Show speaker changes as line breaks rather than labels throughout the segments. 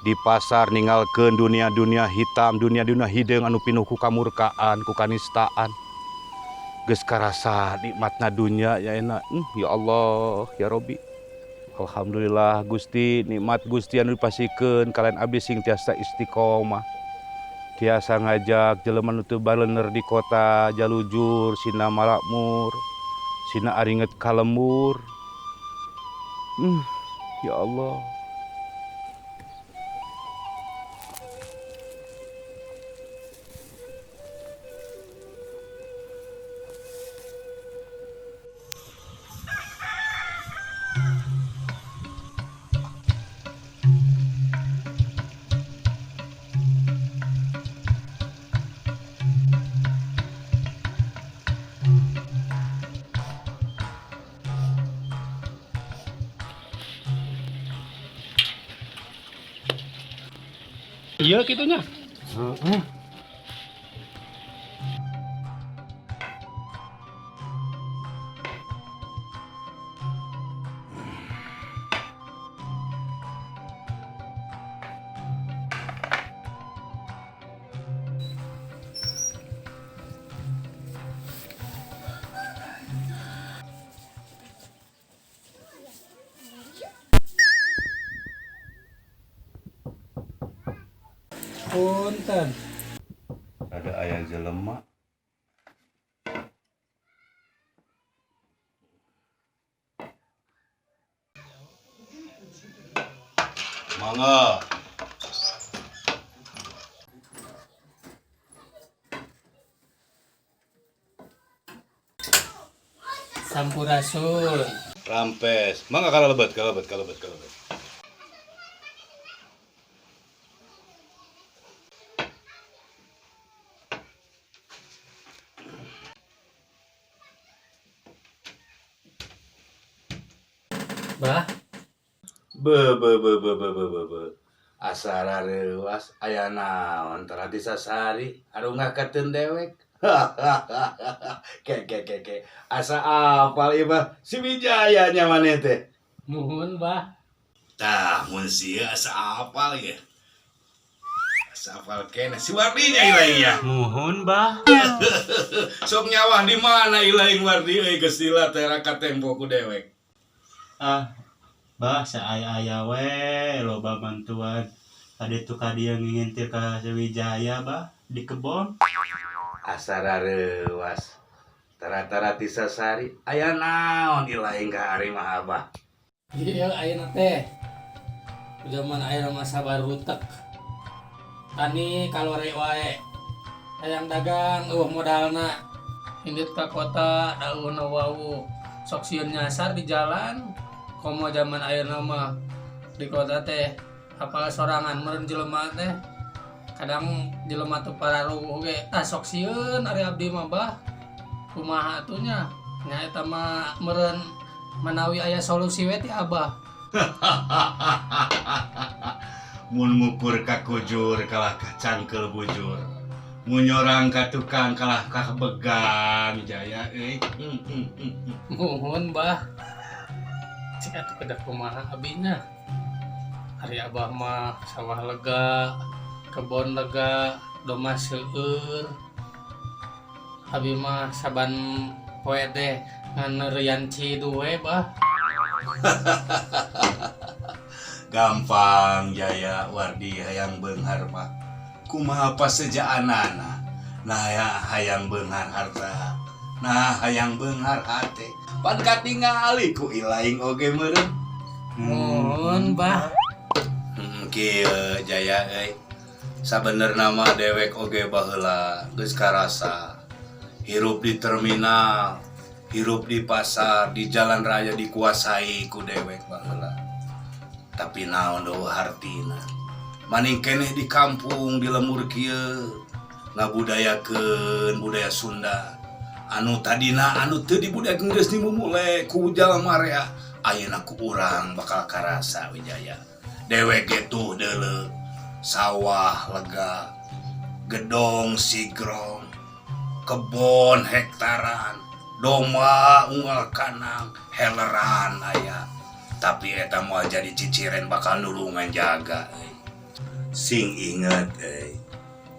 di pasar ninggalkeun dunia-dunia hitam, dunia-dunia hideung anu pinuh ku kamurkaan, ku kanistaan. Geus karasa nikmatna dunya ya enak. Ya Allah, ya Robbi. Alhamdulillah Gusti, nikmat Gusti anu dipasikeun kalian abdi sing tiasa istiqomah. Tiasa ngajak jelema nu teu balener di kota jalujur, sina malakmur, sina aringet kalembur. Ya Allah.
Iya gitunya. Punten.
Ada ayah jelema. Mangga.
Sampurasun.
Rampes. Mangga kalebet.
Bah,
Be. Asara reuas aya naon tara di sasari anu ngakateun dewek. Ke. Asa apal ieu mah si Wijaya nya maneh teh.
muhun bah.
Tah mun sieu asa apal ya. Asa apal keneh si Wardinya ilaingnya.
Muhun bah.
Sok nyawah di mana ilaing Wardi euy geus dilatih ka tempo ku dewek.
Bah saaya-aya we loba bantuan kaditu kadieu ngingintir ka Wijaya bah di kebon.
Asara reuas tara-tara ti sasari aya naon ilaing ka ari mah Abah.
Iya ayeuna teh. Zaman ayeuna masa barutek. Tani kalore wae. Hayang dagang modalna. Hindit ka kota dauna wau. Sok sieun nyasar di jalan. Komo zaman ayeuna mah di kota teh apal sorangan meureun jelema teh. Kadang jelema teu pararuh oge sok sieun ari abdi mah bah. Kumaha atunya? Nya eta mah meureun manawi aya solusi we ti Abah.
Mun ngukur ka kujur kalah ka cangkel bujur. Mun nyorang ka tukang kalah ka begang Jaya euy.
Muhun bah. Cik atuh kedah kumaha abinya. Ari Abah mah sawah lega, kebon lega, doma seueur. Abi mah saban poe teh nganeureyan cidu we bah.
Gampang Jaya Wardi hayang beunghar mah. Kumaha pasejaanana. Nah ya hayang beunghar harta. Nah hayang beunghar hate. Pan katingali ku ilaing oge meureun.
Muhun bah.
Kieu Jaya euy. Sabenerna mah dewek oge baheula geus karasa. Hirup di terminal, hirup di pasar, di jalan raya dikuasai ku dewek baheula. Tapi naon eueuh hartina. Maning keneh di kampung di lemur kieu ngabudayakeun budaya Sunda. Anu tadina anu teu dibudayakeun geus dimumule ku jalma rea. Ayeuna ku urang bakal karasa Wijaya. Dewek ge tuh deuleu sawah lega, gedong sigrong, kebon hektaran, domba unggal kanang, heleran aya. Tapi eta moal jadi ciciren bakal nulungan jaga. Sing inget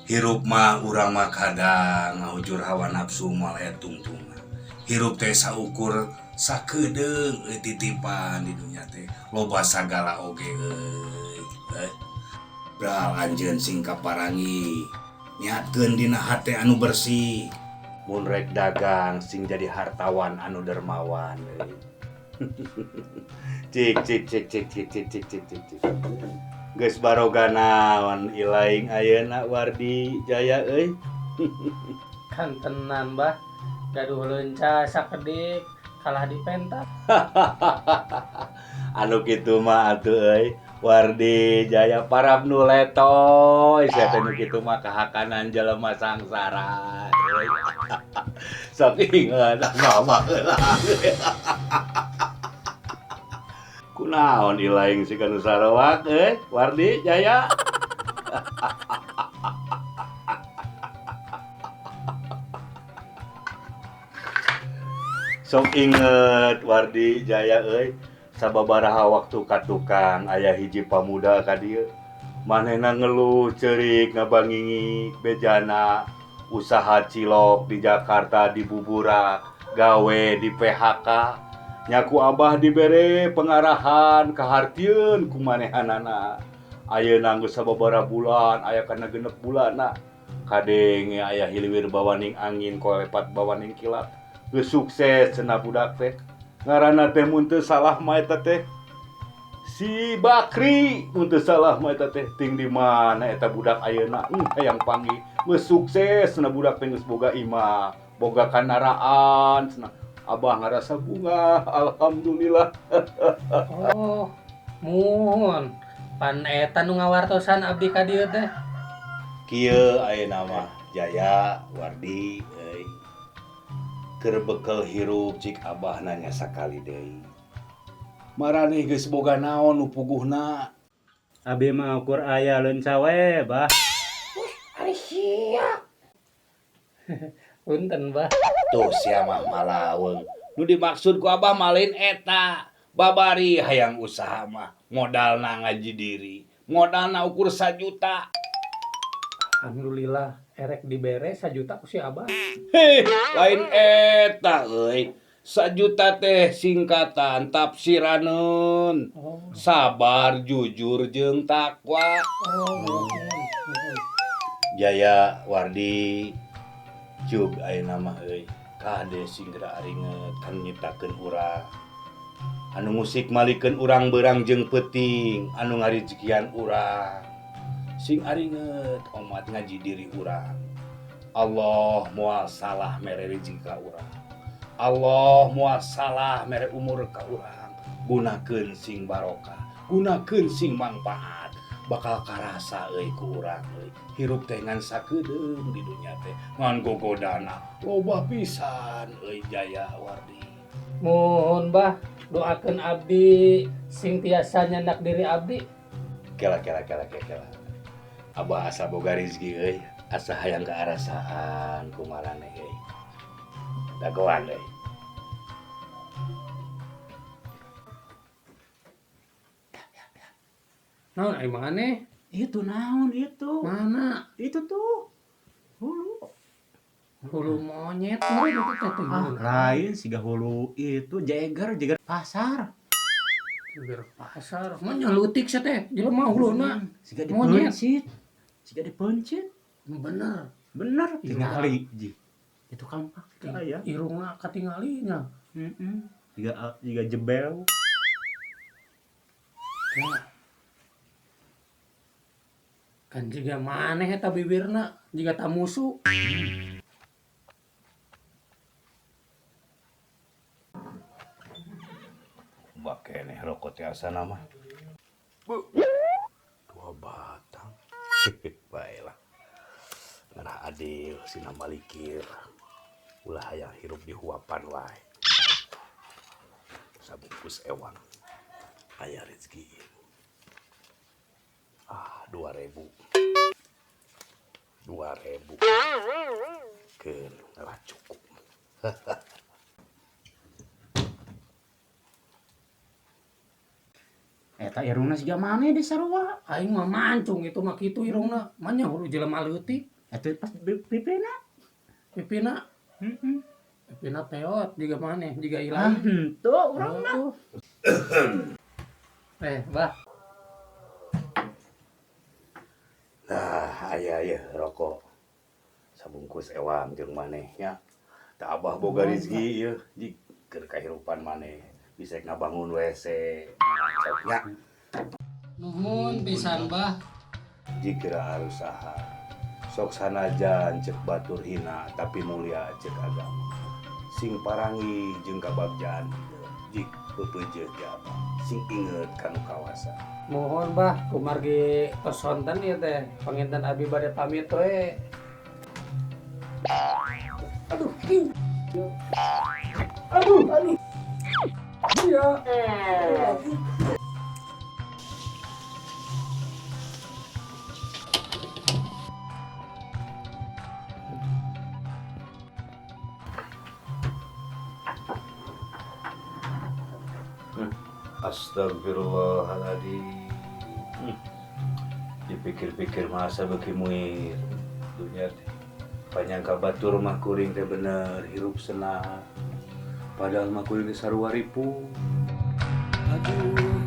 hirup mah urang mah kadang ngahujur hawa nafsu moal aya tungtungan. Hirup teh saukur sakedeung titipan di dunia teh loba sagala oge Bral anjeun sing kaparangi niatkeun dina hate anu bersih mun rek dagang sing jadi hartawan anu dermawan cik geus baroga naon ilaing ayeuna Wardi Jaya euy
Kan tenan bah, gaduh leunca sakedik kalah dipentak.
anu kitu mah atuh euy Wardi Jaya parab nu letoy sia teh nu kitu mah kahakanan jelema sangsara euy sok inget mama heula kunaon ilaing si kanu sarawak euy Wardi Jaya sok inget Wardi Jaya euy sababaraha waktu ka tukang aya hiji pamuda ka dieu manehna ngeluh ceurik ngabangingik bejana usaha cilok di Jakarta dibubura gawe di PHK nyaku abah dibere pengarahan kahartieun ku manehanana ayeuna geus sababaraha bulan aya kana genep bulanna kadenge aya hiliwir bawaning angin kolepat bawaning kilat geus sukses cenah budak teh ngaranna teh mun teu salah mah eta teh si Bakri mun teu salah mah eta teh ting di mana eta budak ayeuna hayang panggih geus sukses cenah budak teh geus boga imah boga kandaraan cenah abah ngarasa bunga alhamdulillah.
Oh, muhun. Pan eta nu ngawartosan abdi ka dieu teh.
Kieu ayeuna mah Jaya Wardi euy keur bekel hirup cik abah nanya sakali deui maraneh geus boga naon nu puguhna
Abi mah ukur aya leunca we bah.
Ari sia. Punten bah.
tuh sia mah malaweung nu dimaksud ku abah mah lain eta babari hayang usaha mah modalna ngaji diri modalna ukur 1 juta.
Alhamdulillah erek dibere 1 juta ku si abah.
Lain eta euy 1 juta teh singkatan tafsiraneun
Oh.
sabar jujur jeung takwa.
Oh.
Jaya Wardi Jug ayeuna mah euy kade sing geura aringet kan nyiptakeun urang anu musik malikeun urang beurang jeung peuting anu ngarijekian urang sing aringet omat ngaji diri urang Allah moal salah mere rezeki ka urang Allah moal salah mere umur ka urang gunakeun sing barokah gunakeun sing mangpaat bakal karasa euy ku urang euy hirup teh ngan sakedeung di dunya teh ngan gogodana loba pisan euy Jaya Wardi.
Mohon bah doakeun abdi sing tiasa nyandak diri abdi.
Kela abah asa boga rezeki euy asa hayang kaarasaan ku maraneh euy dagoan euy.
Naon ai maneh?
Itu naon itu?
Mana?
Itu tuh. Hulu.
Hulu monyet mah itu teh.
Lain siga hulu itu jeger pasar.
Jeger pasar. Mah nyalutik sia teh. Jelema huluna.
Siga
monyet.
dipencit.
Bener.
Bener tingali ji. Itu kan ya.
Irungna katinggalinya.
Siga jebel.
Kan jiga maneh eta bibirna jiga tamusu.
Bakeneh rokok teh asana mah. 2 batang. Baiklah. Ngarah adil sina malikir. Ulah hayang hirup di huapan wae. Sabungkus ewang. Aya rezeki. 2.000. 2.000. Keun ngalah cukup.
Eta Eta irungna siga maneh di sarua.
Aing mah mancung itu mah kitu irungna. Manya hulu jelema leutik.
Eta pas pipina.
Pipina
Heeh.
pipina peot jiga maneh jiga
Ah,
ilahi.
henteu urang mah.
Oh. Bah,
Nah, aya rokok. Sabungkus ewang jeung manehnya. Tak abah boga rezeki ieu, jik keur kahirupan maneh. Bisa ngabangun WC. Coknya
nuhun pisan bah.
jikira usaha. Sok sanajan cek batur hina tapi mulia cek agama. Sing parangi jeung kabagjan jik beupeujeuh ti Abah. Sing inget kanu kawasa.
Mohon bah kumargi pesonten ieu teh. Panginten abi bade pamit we. Aduh. Aduh. Iya.
Astagfirullahaladzim. Dipikir-pikir masa beki muir dunia teh. Panyangka batur mah kuring teh bener hirup senang. Padahal mah kuring teh sarua ripuh. Aduh.